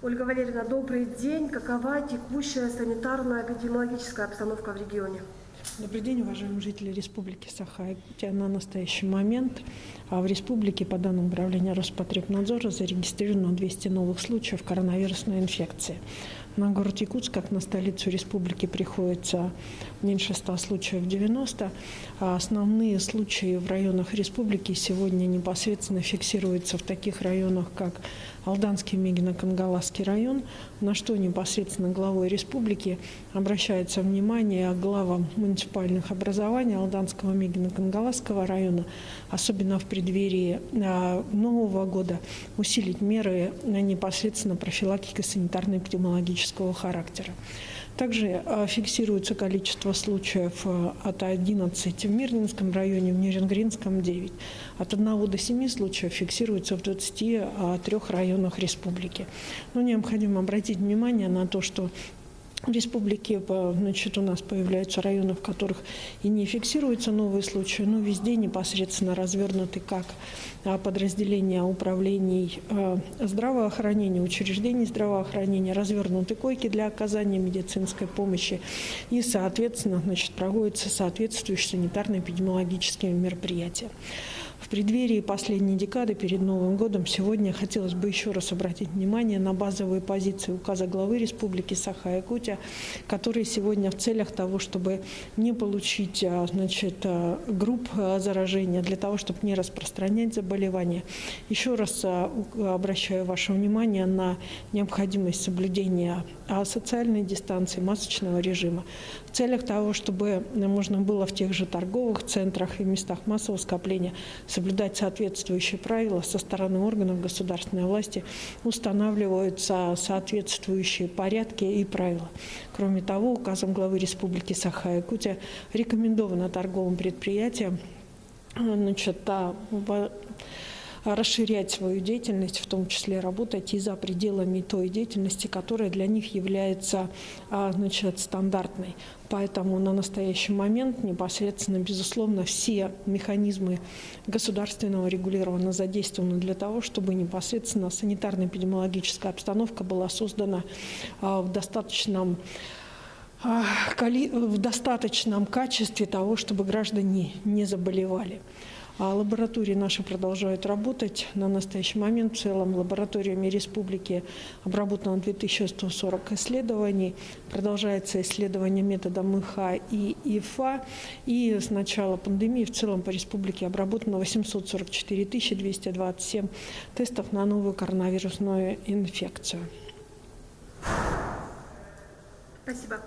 Ольга Валерьевна, добрый день. Какова текущая санитарно-эпидемиологическая обстановка в регионе? Добрый день, уважаемые жители Республики Саха-Якутия. На настоящий момент в республике, по данным Управления Роспотребнадзора, зарегистрировано 200 новых случаев коронавирусной инфекции. На город Якутск, как на столицу республики, приходится меньше 100 случаев, 90. А основные случаи в районах республики сегодня непосредственно фиксируются в таких районах, как Алданский Мегино-Кангаласский район, на что непосредственно главой республики обращается внимание главам муниципальных образований Алданского Мегино-Кангаласского района, особенно в преддверии Нового года, усилить меры непосредственно профилактики санитарно-эпидемиологического характера. Также фиксируется количество случаев от 11 в Мирнинском районе, в Нерюнгринском 9. От 1 до 7 случаев фиксируется в 23 районах республики. Но необходимо обратить внимание на то, что в республике, значит, у нас появляются районы, в которых и не фиксируются новые случаи, но везде непосредственно развернуты как подразделения управлений здравоохранения, учреждений здравоохранения, развернуты койки для оказания медицинской помощи и, соответственно, значит, проводятся соответствующие санитарно-эпидемиологические мероприятия. В преддверии последней декады, перед Новым годом, сегодня хотелось бы еще раз обратить внимание на базовые позиции указа главы Республики Саха-Якутия, которые сегодня в целях того, чтобы не получить, значит, групп заражения, для того, чтобы не распространять заболевания. Еще раз обращаю ваше внимание на необходимость соблюдения социальной дистанции, масочного режима. В целях того, чтобы можно было в тех же торговых центрах и местах массового скопления соблюдать соответствующие правила со стороны органов государственной власти, устанавливаются соответствующие порядки и правила. Кроме того, указом главы Республики Саха-Якутия рекомендовано торговым предприятиям, значит, расширять свою деятельность, в том числе работать и за пределами той деятельности, которая для них является, значит, стандартной. Поэтому на настоящий момент непосредственно, безусловно, все механизмы государственного регулирования задействованы для того, чтобы непосредственно санитарно-эпидемиологическая обстановка была создана в достаточном качестве того, чтобы граждане не заболевали. Лаборатории наши продолжают работать. На настоящий момент в целом лабораториями республики обработано 2140 исследований. Продолжается исследование методом ИХА и ИФА. И с начала пандемии в целом по республике обработано 844 227 тестов на новую коронавирусную инфекцию. Спасибо.